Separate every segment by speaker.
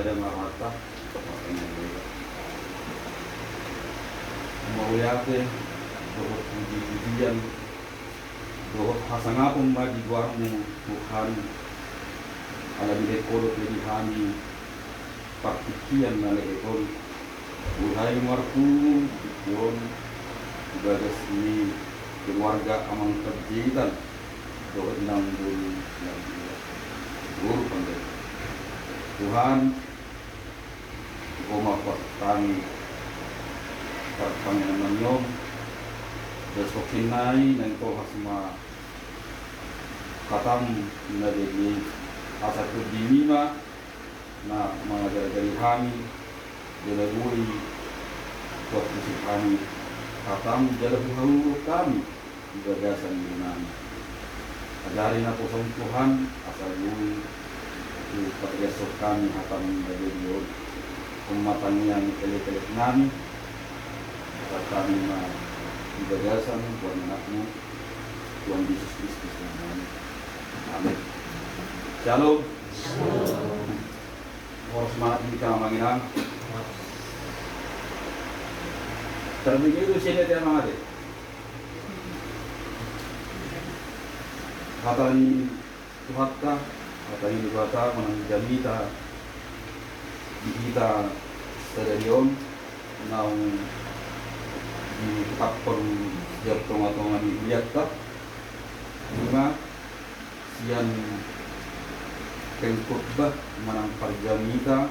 Speaker 1: ada marata mau yate dohot puji-pujian dohot hasangapun bagi guarmu Tuhan ala bide kodo pelihani partikian nale ekon Uhai marku Tuhan ibadah sini keluarga amang terjitan dohot nang guru pandai Tuhan Goma kami Pangeran Nyom Besokinai dan ko hasma katam na dedi asa kudimima na mga dari kami jalaguri buat musik kami katam jalabuharu kami ibadasan Yunani ajarin ako sa Tuhan asal guri pag-esok kami hatam na dedi umatanya ni kelet-kelet nami at kami na ibadasan Tuhan anakmu Tuhan Yesus Kristus namin. Amin. Shalom. Oras semangat kita manginang. Terpikir itu sini dia mangade. Hatani Tuhatta, hatani Tuhatta menang jamita di kita stadion nang di kapal jauh tengah-tengah di Biatta lima sian pengkhotbah menang parjamita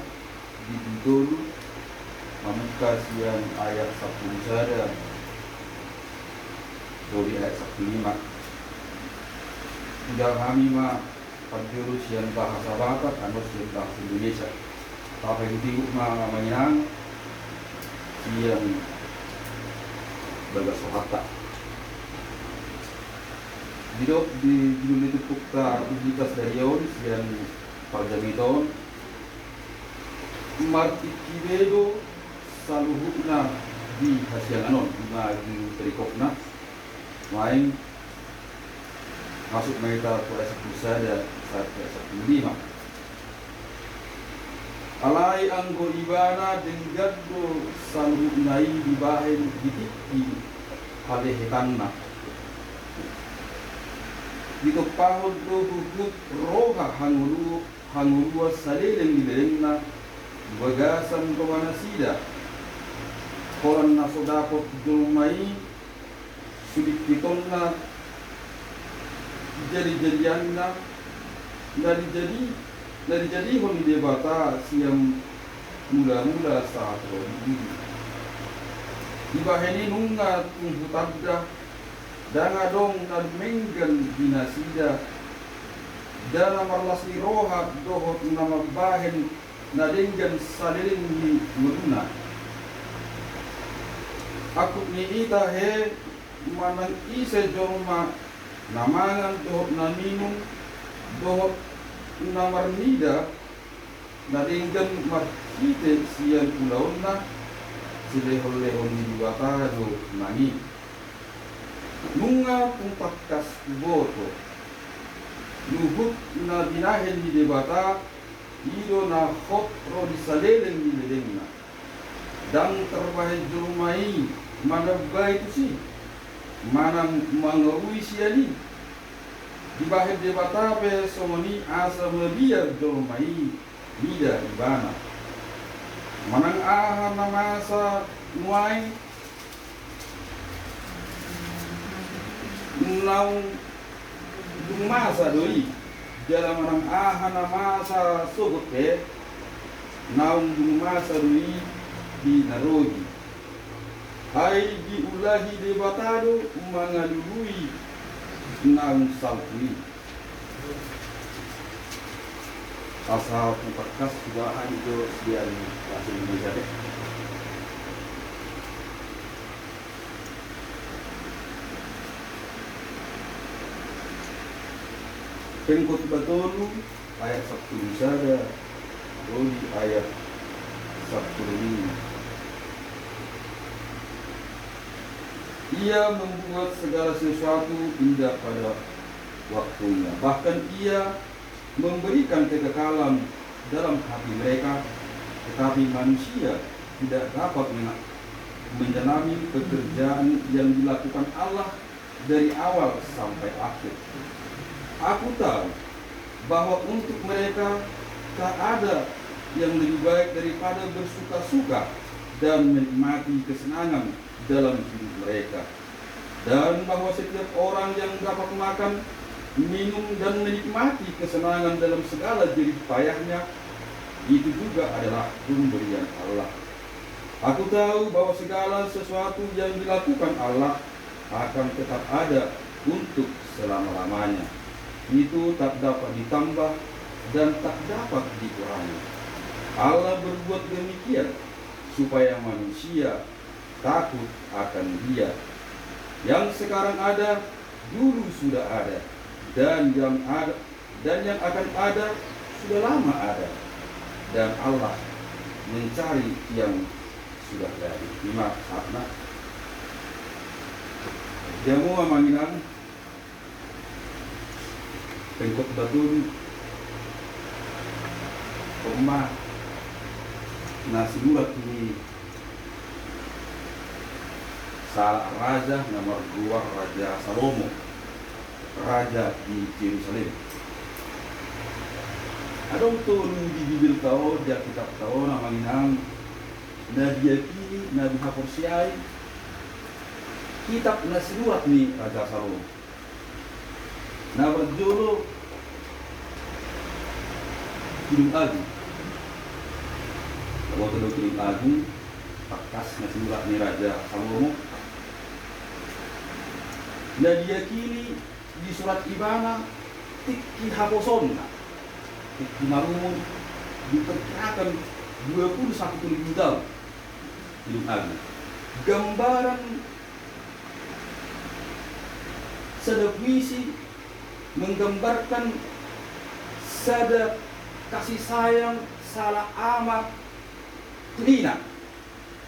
Speaker 1: di Bidul memuka sian ayat 10 saja dari ayat 15 tidak kami mah parjuru sian bahasa Batak atau sian bahasa Indonesia tapi yang mah menang sian bagas sohata. Didok di dunia itu pukta identitas dari yon sian parjamiton marti kibedo saluhukna di hasil anon di perikopna main masuk mereka ayat 10 saja ayat 15 alai anggo ibana dengaddo saluhuknai dibahen ditiki halehetanna dito pahod do hukut roha hangurua salileng dilengna bagasan kawana sida koran nasodapot dumai sudik pitonna jadi-jadianna dari jadi hon debata siang mula-mula saat ini dibaheni nunga tunghutabda danga dong nadmenggan binasida dana marlasli rohat dohot nama bahen nadenggan salilin di muduna aku ni ita he manang ise jorma namangan dohot naminum dohot namar nida nadenggan marhite sian ulauna silehol-lehol di bata do nani nunga pungpakas boto luhut na binahen di debata ido na hot ro di salelen di ledengna dan terbahen jurumai mana baik si manang mangarui siani di bahen debata pe somoni asa mebiar jurumai mida ibana manang aha namasa nuai naung dumasa doi dalam orang ahana masa sogot ke naung dumasa doi di narogi hai diulahi debatado mangalului naung saltui asal pemperkas bahan itu biar bahasa Indonesia deh. Pengkhotbah tolu ayat 10 saja, di ayat 10. Ia membuat segala sesuatu indah pada waktunya. Bahkan ia memberikan kekekalan dalam hati mereka, tetapi manusia tidak dapat menjalani pekerjaan yang dilakukan Allah dari awal sampai akhir. Aku tahu bahwa untuk mereka tak ada yang lebih baik daripada bersuka-suka dan menikmati kesenangan dalam hidup mereka, dan bahwa setiap orang yang dapat makan, minum, dan menikmati kesenangan dalam segala jerih payahnya, itu juga adalah pemberian Allah. Aku tahu bahwa segala sesuatu yang dilakukan Allah akan tetap ada untuk selama-lamanya. Itu tak dapat ditambah dan tak dapat dikurangi. Allah berbuat demikian supaya manusia takut akan Dia. Yang sekarang ada, dulu sudah ada, dan yang akan ada sudah lama ada. Dan Allah mencari yang sudah jadi. Lima karena jamu manginang pengkot batun Oma nasimulat ini salah raja nomor 2, Raja Salomo, raja di Yerusalem. Adong tuh di Bibel tao, di kitab tao namanya Nabi Yakini, Nabi Haporsiai, kitab nasiluat ni Raja Salomo. Nah berjolo Kidung Agung. Kalau tuh Kidung Agung, pakas nasiluat ni Raja Salomo. Nabi Yakini di surat Ibana tiki haposonna, tiki marumun diperkirakan 21.000 tahun. Kidung Agung, gambaran sada puisi menggambarkan sada kasih sayang salah amat kelina,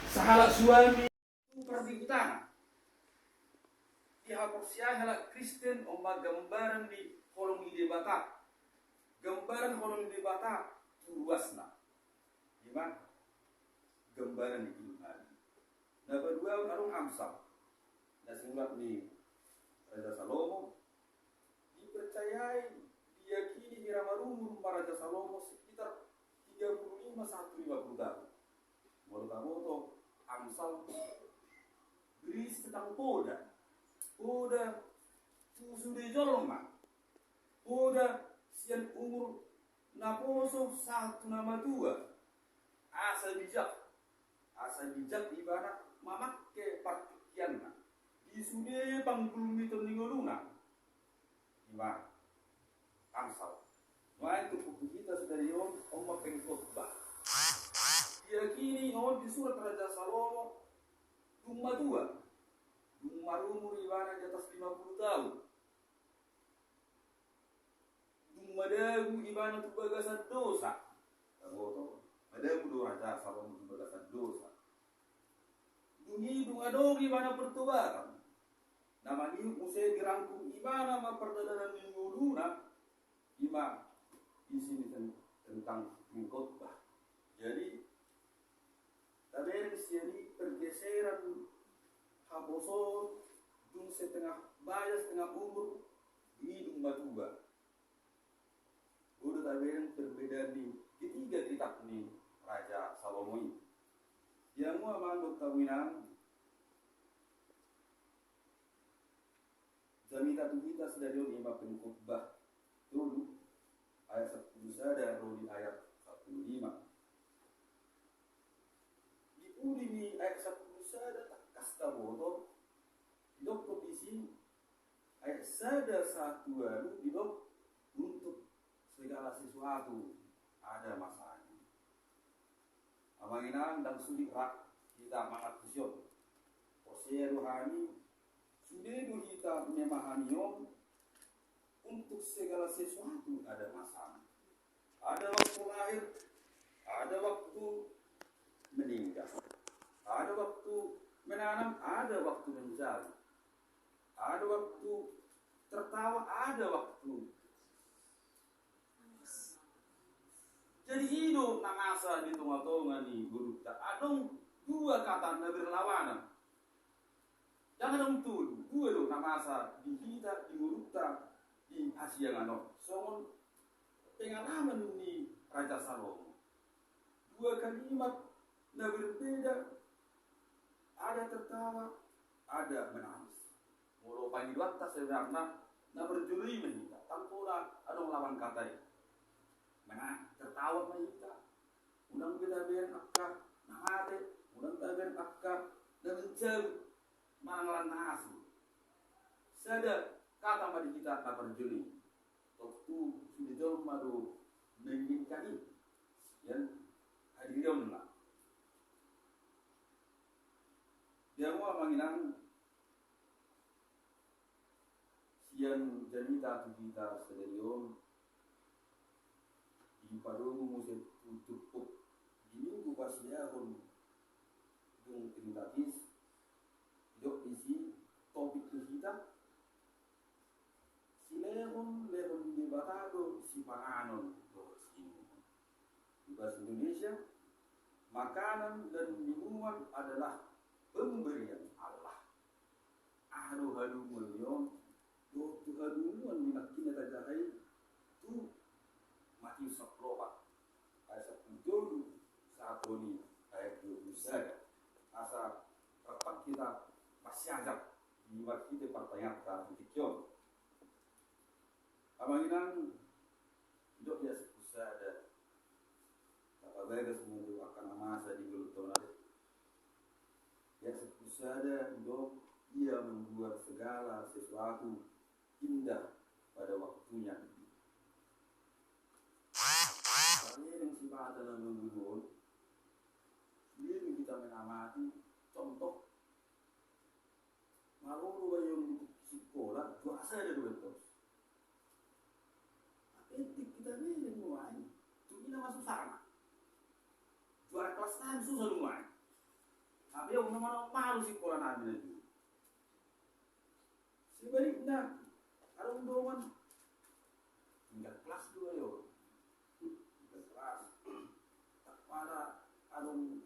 Speaker 1: salah suami perdibutan. Haporsiai halak Kristen omba gambaran di kolong ide bata, gambaran kolong ide bata luasna, gimana? Gambaran di Tuhan. Nah berdua arung Amsal, dan simulat ni Raja Salomo dipercayai diyakini irama-rumur Raja Salomo sekitar 35-50 tahun. Moto Amsal beris tentang poda sudah jolma, poda sian umur naposo 1 nama 2, asa bijak ibarat mamakke partikianna isude panggulmi toningoluna gimana Amsal. Wah itu buku kita sudah yon omma pengkhotbah. Diyakini on di surat Raja Salomo Dumma 2, Dumma umur ibarat di atas 50 tahun. Dumma dagu ibarat bagasan dosa. Tahu ada kudu Raja Salomo bagasan dosa. Dungi dungadong ibarat pertobatan. Nama ini usai dirangkum ibarat ma perdadaran minguluna ima isi tentang pengkhotbah. Jadi tabel siani pergeseran haboson dung setengah bayas setengah umur ini dung batuba. Udah tabel perbedaan di ketiga kitab ini Raja Salomo ini. Yang mau manduk kawinan Jamita kita sudah di lima pengkhotbah dulu ayat 10 sada di ayat 15. Di ayat 10 sada tak kasta boto dok kondisi ayat sada satu lalu dok untuk segala sesuatu ada masanya. Amanginan dan sulit rak kita mangat kusion. Posya rohani sudah kita memahami untuk segala sesuatu ada masalah. Ada waktu lahir, ada waktu meninggal, ada waktu menanam, ada waktu mencari, ada waktu tertawa, ada waktu. Jadi hidup nangasa di tengah-tengah ni guru tak adong dua kata na berlawanan. Jangan dong tuh dua do nangasa di hita di gurukta di Asia ngano. Songon pengalaman ni Raja Salomo. Dua kalimat na berbeda, ada tertawa, ada menangis. Mulu panggil waktu sebenarnya na berjuli menita. Tanpa ada lawan kata mana tertawa menita. Udang beda biar akka nangade, udang tabiar akka dan mencari mangalan nasi. Sada kata mari kita na berjuli. Waktu sudah jauh madu menginginkan yang hadirin lah. Dia mau menginang siang janita kita sederium di parumu musim tutup di minggu pasiahun dung trinitatis dok isi topik kita si lehon di batado si panganon di bahasa Indonesia makanan dan minuman adalah pemberian Allah. Hadu mulyon do tuhadumuan minat kita tajahai tu mati saploba asa punjul saat ini ayat 20 saja asa rapat kita masih ajak di kita pertanyaan titikyon amanginan hidup ya sepusa ada apabila semua akan masa di geluton ada ya sepusa ada hidup ia membuat segala sesuatu indah pada waktunya. Ini yang sifat dalam membunuh, ini kita menamati contoh malu yang di sekolah dua saja dua terus. Tapi kita ini mulai, tu kita masuk sana. Juara kelas 6 susah mulai. Tapi yang mana malu sekolah nabi lagi. Sebaliknya kalau undangan tinggal kelas 2 yo. Tinggal kelas. Tak pada alung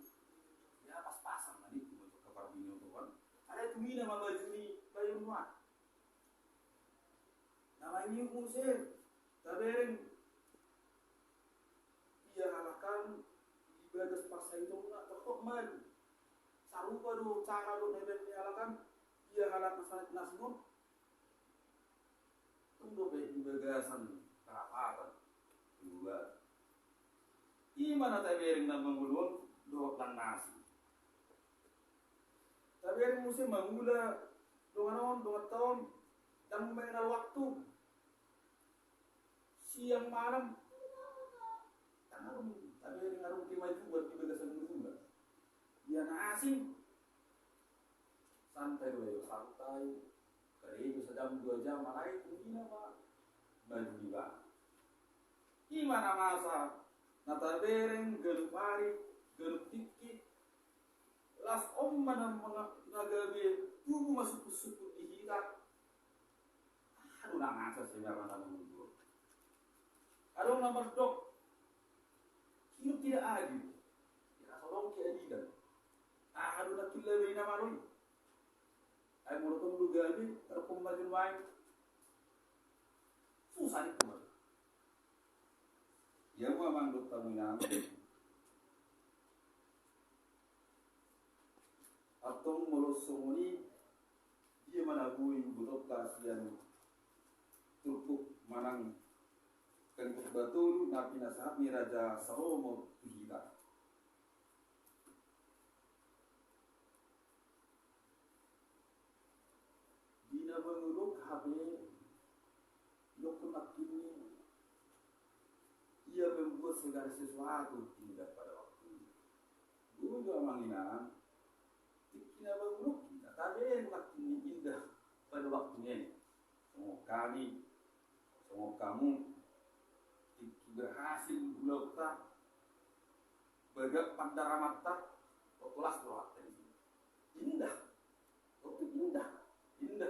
Speaker 1: ya pas-pasan tadi untuk kabar bini tuan. Ada tu mina mama juni bayu muat. Nama ini musir. Tabereng ia halakan ibadah pasal itu nak tekok man. Sarupa do cara do neben halakan ia halak masalah nasmur. Tunggu bagasan kerapatan dua. Gimana tabereng nak mengulun dua dan nasi. Tabereng musim mengula dua tahun dan mengenal waktu siang malam. Tabereng arung timai buat di bagasan mengula. Dia nasi santai dulu santai. Kali sedang 2 jam malai begini apa? Bagi ba. Gimana masa? Nata bereng gelup hari, gelup tikit. Las mana nagabe tubuh masuk suku di hita. Aduh nak ngasa sebenarnya menunggu. Aduh nomor dok. Hidup tidak adil. Ya tolong keadilan. Aduh nak kila beri nama loi. Ay mulutong lugabi, terpong majun wain. Susah ni kumar. Ya wa manduk tamunan. Atong molosong ni dia managui butot kasian turpuk manang kengkuk batul na pinasahap ni Raja Salomo tuhita. Menguruk HP dokumen ini ia membuat segala sesuatu tidak pada waktu dulu amanginan kita menguruk kita tapi waktu ini indah pada waktunya semua kami semua kamu berhasil belokta bergak pada mata populas waktu indah waktu indah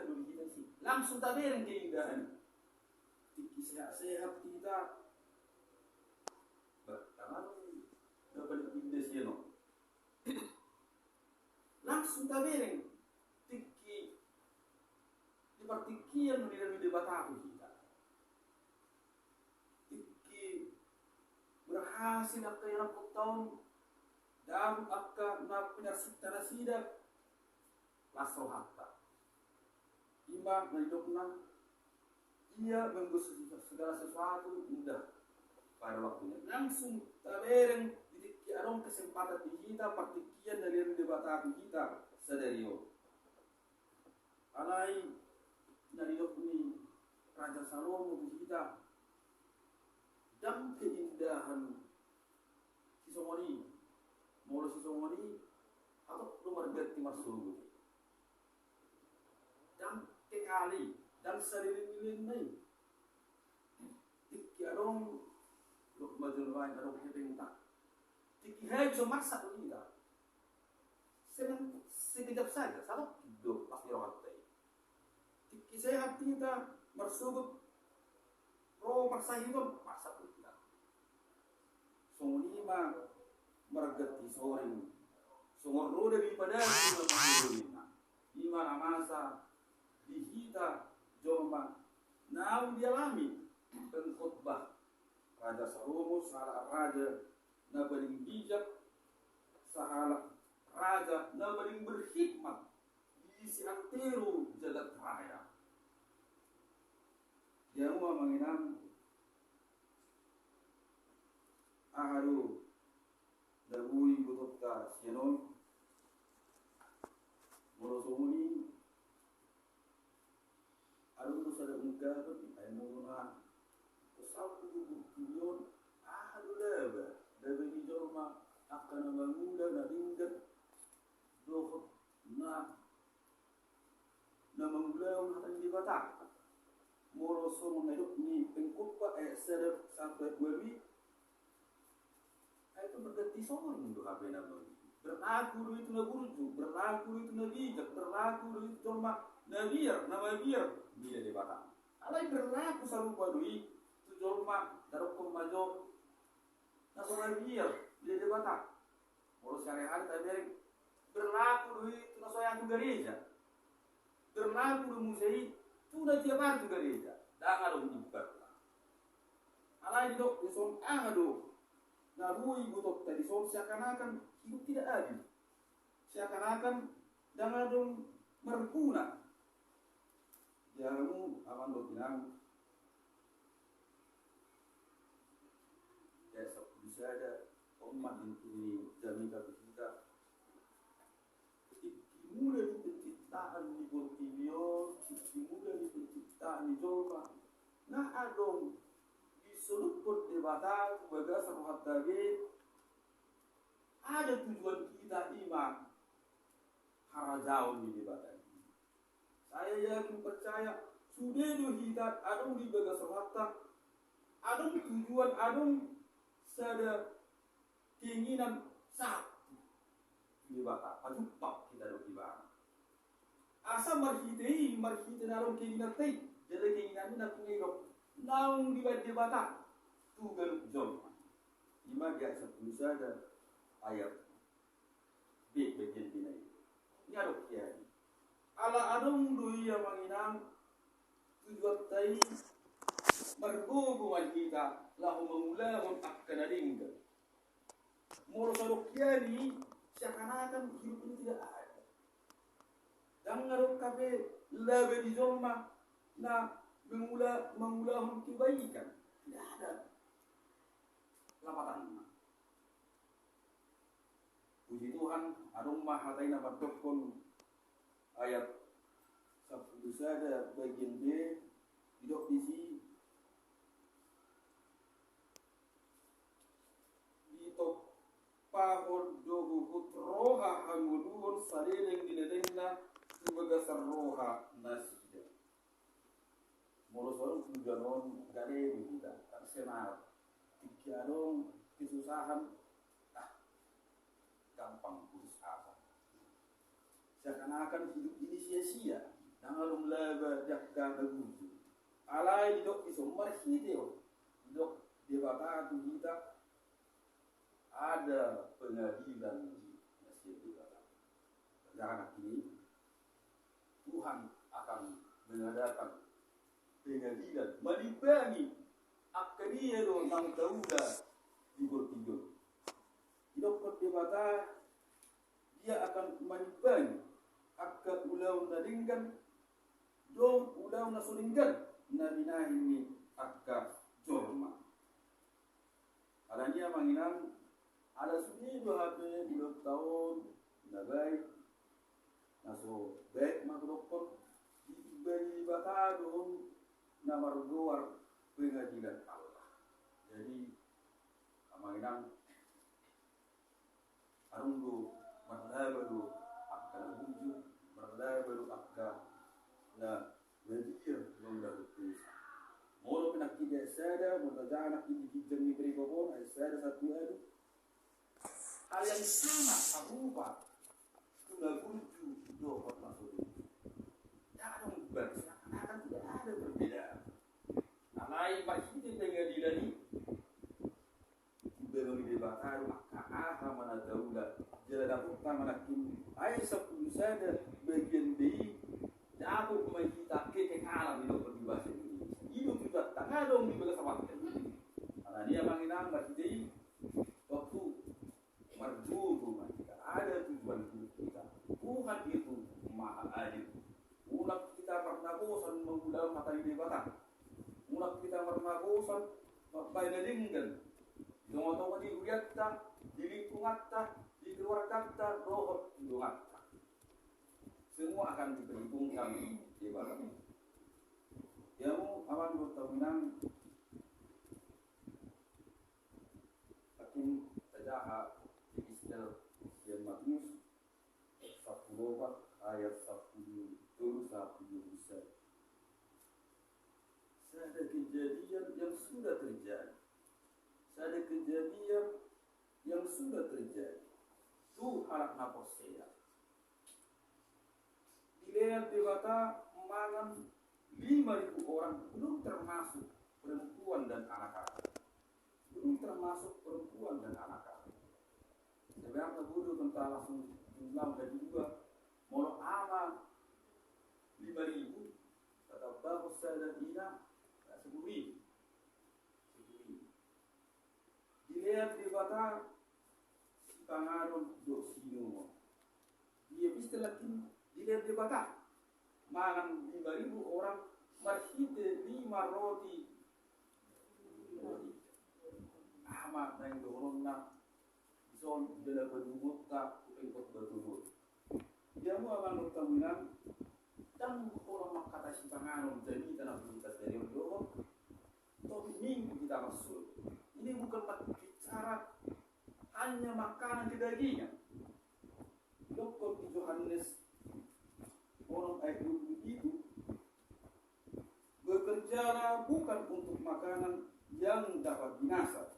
Speaker 1: dulu kita sih langsung tabereng keindahan tiki sehat-sehat kita karena dapat pindah siano langsung tabereng tiki di partikian di debat aku kita tiki berhasil akka yang aku tahu dan akka na penyakit tanasida lasro hatta imam hidupna dia menggunakan segala sesuatu indah pada waktunya langsung tabereng di arong kesempatan di kita partikian dari debat kita sederio alai dari ini Raja Salomo di kita dan keindahan Sisomoni mulu Sisomoni atau nomor berarti masuk dan kekali dan sering-sering tiki arong luk majul lain arong kepinta tiki hai bisa maksa kita sekejap saja salah hidup pasti orang tadi tiki sehat kita bersubut roh maksa hidup maksa kita songlima mergati soring songor roda daripada lima masa dihita joma naum dialami pengkhotbah Raja Salomo salah raja na paling bijak salah raja na paling berhikmat di antero jagat raya dia mau menginam ahadu dahului butuhka sianon morosomuni alu sada muka ay muna usap bubukiyon ahadu laba dabi jorma akan manguda na dinggat dohot na mangulaw na di bata morosomong hidup ni pengkupa serap sampai buwi itu berganti soal untuk apa namanya berlaku itu na burju berlaku itu na bijak berlaku itu cuma na biar nama biar dia debata alai berlaku sarupa dui itu cuma darok pemajo na soal biar dia debata kalau sehari-hari tadi berlaku dui itu na soal yang gereja berlaku di musei itu na tiap hari juga gereja dah ada ibarat alai dok isong aduh narui butuh tadi soal seakan-akan hidup tidak adil, seakan-akan dengan dong merguna. Jamu aman do bilang, ya bisa ada umat ini jamin kita. Dimulai di penciptaan di Bolivia, dimulai di penciptaan di Jawa. Nah adong sudut pun debata sebagai sebuah tadi ada tujuan kita imam harajau di debata ini. Saya yakin percaya sudah kita ada di bagai sebuah ada tujuan ada sada keinginan satu di debata padupak kita do dibahas. Asa marhitei narum keinginan tei jadi keinginan nak ngirok naung di debata tugal jom lima dia sepuluh saja ayat b bagian binai nyarok ya ala adung dui yang menginang tujuan tai berhubungan kita lahu mengulahun akan adingga mulu sarok kiani seakan-akan hidup ini tidak ada dan ngarok kabe labe di jomma na mengulahun kebaikan tidak ada lamatan. Puji Tuhan adung mahataina berdokon ayat 10 saja bagian B hidup di sini di top pahon dogu putroha hanguluhun sareleng dinedengna sebagai sarroha nasi mulu sorong tujuan gare kita tak senar tikiarong kesusahan gampang putus asa seakan-akan hidup ini sia-sia nangalum laba jakka baguju alai dok iso marhiteo dok debata tu kita ada pengadilan di Masjid Ibadah. Karena ini Tuhan akan mengadakan pengadilan menimbangi akhirnya do nang dauda tidur. Hidup Ibadah dia akan menimbangi agar ulau nadingkan do ulau nasulingkan nabina ini agar jorma. Alanya manginan ada suni dua HP 2 tahun nabai naso baik mak dokter diberi batadun namar luar pengadilan Allah. Jadi manginan arunggu marlabalu akan wujud marlabalu akan na wajir lomba itu. Molo nak tidak sada, molo jangan ini dijemi berikobon, sada satu adu. Hal yang sama, serupa, sudah kuncu dohot masuk itu. Tak ada akan tidak ada perbedaan. Alai pasti pengadilan ini belum dibakar maka aha mana daulah jalan dapur mana kim ai sepuluh sada bagian di aku kita ke alam itu berbahasa Indonesia itu juga tak ada di bahasa waktu karena dia menginang berarti waktu marjuh kita ada tujuan kita Tuhan itu maha adil. Mulak kita pernah bosan mengulang materi debatan mulak kita pernah bosan baina dinggal yung otomo di uyatta, di lingkungatta, di keluargatta, rohot lingkungatta. Semua akan diperhitungkan di bawah. Yamu aman bertawinan akin tajaha di istilah yang Matius 14 ayat 10 bisa. Ada kejadian yang sudah terjadi. Ada kejadian yang sudah terjadi. Tuh harap napos saya. Dilihat di kota mangan 5.000 orang, belum termasuk perempuan dan anak-anak. Belum termasuk perempuan dan anak-anak. Sebenarnya bodoh tentang langsung jumlah dari dua. Molo ama 5.000, kata bagus saya dan ina 10.000. Dilihat di kota si pangaron do sino. Dia bisa lagi dilihat di kota makan 5.000 orang marhite 5 roti. Amat nang dorong nak son bela berdumut tak ikut berdumut. Dia mau akan bertaminan dan orang makata si pangaron jadi tanah pintas dari dorong. Tapi minggu kita masuk. Ini bukan bicara hanya makanan di dagingnya. Dokter di Yohanes orang ayat itu bekerja bukan untuk makanan yang dapat binasa,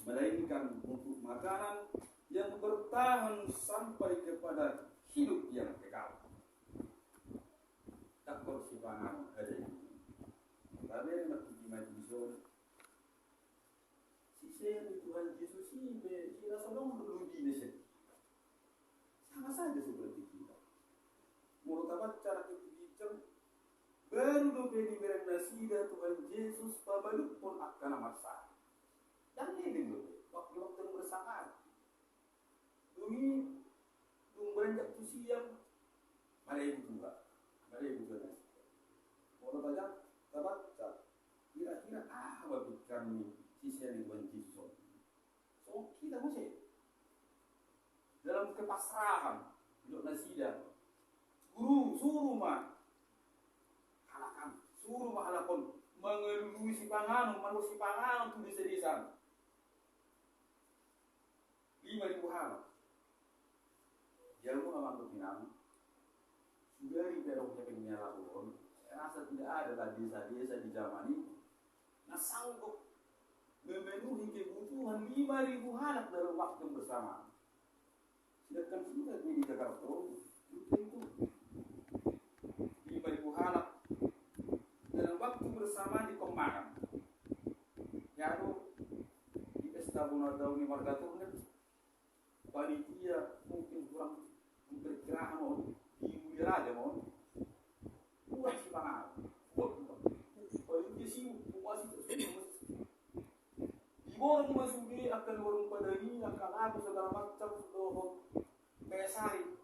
Speaker 1: melainkan untuk makanan yang bertahan sampai kepada hidup yang kekal. Tak bersifangan ada ini. Tapi yang masih dimajiskan sisa Tuhan Yesus ini kita selalu meluji nasi. Sama saja seperti kita. Menurut apa cara kita bicara baru doa diberi nasi dan Tuhan Yesus pabaluk pun akan masa. Dan ini dulu waktu bersama. Dumi beranjak tu siang mari juga nasi. Menurut aja baca kira-kira apa kami sisa yang Tuhan Yesus. So kita mesti dalam kepasrahan hidup nasidah. Guru suruh mah halakon mengelului si panganon, manusia si panganon tu desa-desa. 5.000 halak. Jalur aman berpinang. Sudah diperoknya penyalahkan. Saya rasa tidak ada lagi desa-desa di zaman ini. Nah sanggup memenuhi kebutuhan 5.000 halak dalam waktu yang bersamaan. Sedangkan sudah di Jakarta itu 5.000 halak dalam waktu bersamaan di Kembangan. Lalu di sabun atau ni warga turun panitia mungkin kurang memperkirakan mau di raja mau buat si pangan kalau dia sih masih terus Ibu masuk di akan warung padani akan aku segala macam doh pesari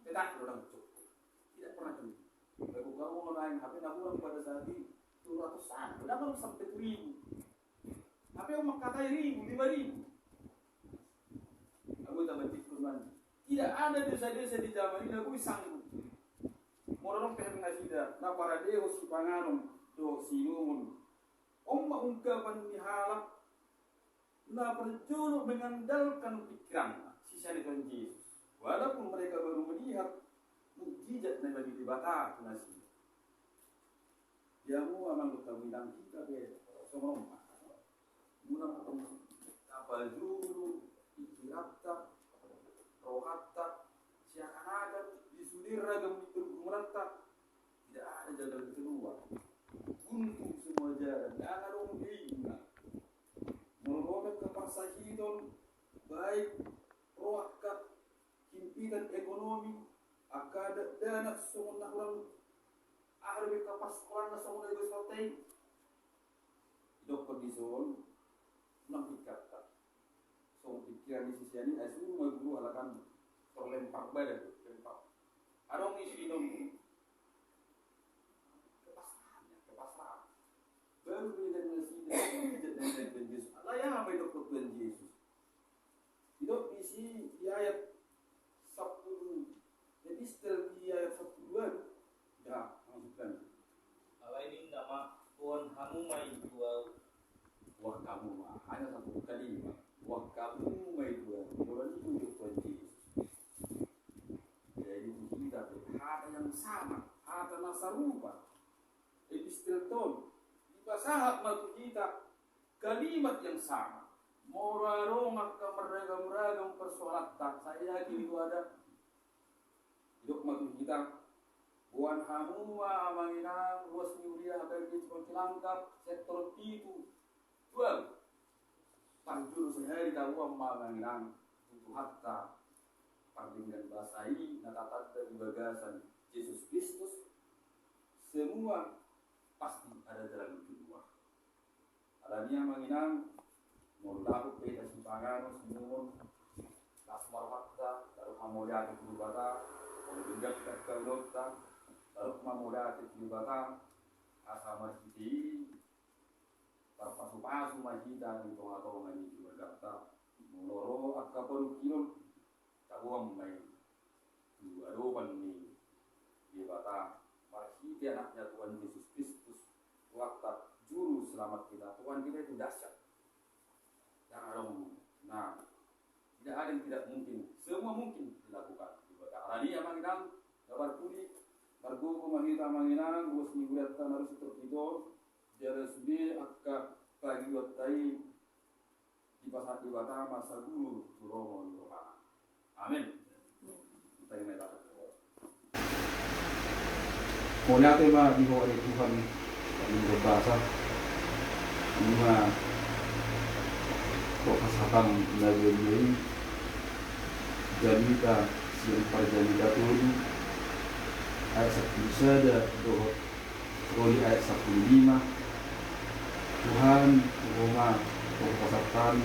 Speaker 1: tidak orang cukup tidak pernah cukup lalu kamu online HP naburan pada saat ini 200-an kenapa sampai 1.000 HP umat kata 1.000 5.000 aku tambah tikun tidak ada desa-desa di zaman ini aku sanggup morong teh ngasida na para dewa si panganom do sinumun ungkapan dihalak na berjuluk mengandalkan pikiran sisa Tuhan Yesus walaupun mereka baru melihat mukjizat Nabi di Batak nasi jamu amang bilang kita be somong muna apa julu ikirata rohatta siakan disudir ragam bergumrata tidak ada jalan keluar untuk semua jalan dan ada rumah merobohkan kepasahidan baik rohakat himpitan ekonomi akad dana semua orang ahli kapas Quran semua itu selesai hidup kondison enam kata so pikiran di sisi ini asu mau guru alakan terlempar badan lempar ada ngisi hidup kepasrahan baru dengan nasi dan Yesus Allah yang apa hidup Tuhan Yesus hidup isi di ayat 10 jadi setelah di ayat 10 ya maksudkan
Speaker 2: Allah ini nama Tuhan kamu mai dua
Speaker 1: wah kamu mah hanya satu kalimat wah kamu mai dua orang itu hidup Tuhan Yesus jadi kita ada yang sama ada nasarupa epistelton bahasa matu kita kalimat yang sama morarong akan beragam-ragam persoalan tak saya yakin itu ada hidup matu kita buan hamuma amanginang luas niuria bagi pelangkap sektor itu jual panjul sehari tahu amanginang untuk hatta pardinggan basai natatat dari bagasan Yesus Kristus semua pasti ada jalan keluar. Adanya menginang mulaku peta simpangan semua kasmar fakta lalu hamoda ke bata mendengar kata dokter lalu hamoda ke bata asama sisi terpasu-pasu majida untuk atau ngani juga kata moloro akaparu kilo tabuam mai dua doban ni di bata masih anaknya Tuhan Yesus Kristus waktu juru selamat kita Tuhan kita itu dahsyat dan arong nah tidak ada yang tidak mungkin semua mungkin dilakukan hari yang manginang kabar puli margo kumahita manginang bos migulat harus terpidor jelas bi akka pagi watai di pasar di bata masa guru suromo rohana amin kita ini dapat Mula ito yung di ko ulit Tuhan ang berbahasa lima kasatang nagawin janita siyang parjanita tuloy ayat 10 sada dohot roli ayat 15 Tuhan Roma kasatan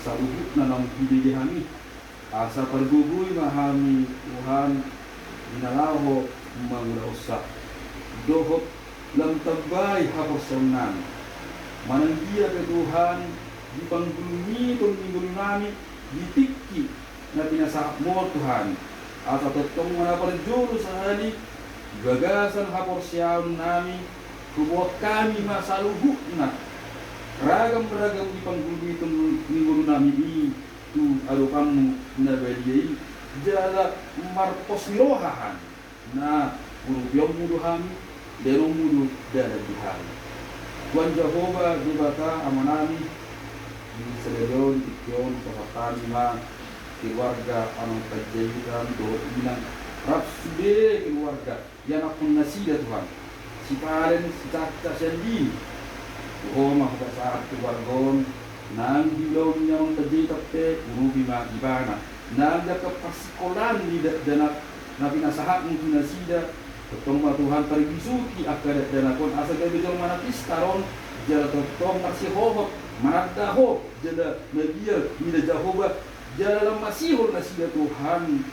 Speaker 1: sa uhut na ng pibigihani asa pergugoy mahami Tuhan dinalaho mangulausa dohot lam tabay haposanan mananggia ke Tuhan di panggulungi peminggu nami ditikki na pinasak mo Tuhan at atotong manaparjuro sa halik gagasan haporsyaon nami kubuat kami masaluhuk na ragam-ragam di panggulungi peminggu nami itu alo kamu na baliyay jala marposnirohahan na urubiyong muduhan derong mudu dadabihan Tuhan Jehovah dibata amanami di selerion tikyon kapatani ma keluarga anong kajayitan do inang rapsude keluarga yang akong nasida Tuhan si paren si tata sendi Tuhoma saat keluargon nang bilau nyong terjadi tapi urubi ma ibana nang jaka pasikolan di dana nabi nasahat mungkin nasida ketong Tuhan paribisuki akadat dana kon asa gabe jong mana pistaron jala ketong marsihohot maradaho jada nabiya ida Jehovah jala masihul nasida Tuhan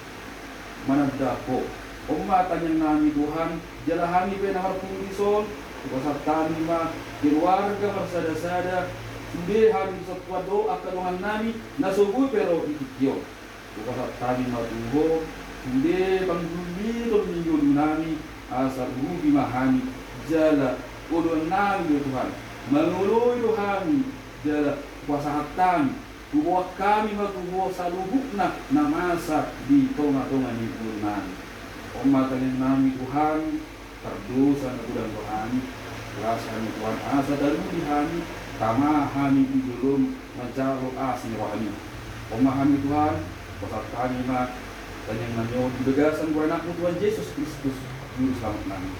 Speaker 1: manadaho umat yang nami Tuhan jala hami pe nahar pungison pasat kami ma keluarga marsada-sada sudah hari setua doa kadongan nami nasubuh pero ikikyo pasat kami ma tunggu sudah pangguli to minggu nami asal rubi mahani jala ulun nami Tuhan mengului Tuhan jala kuasa hatami buat kami makubuh saluhukna namasa di tonga-tonga ni ulun umat yang nami Tuhan terdosa na udang rohani rasanya Tuhan asa dalu dihani tamahani di belum majaro asni rohani pemahami Tuhan pasat kami ma tanyang nanyo di begasan ku anakmu Tuhan Yesus Kristus juru selamat nami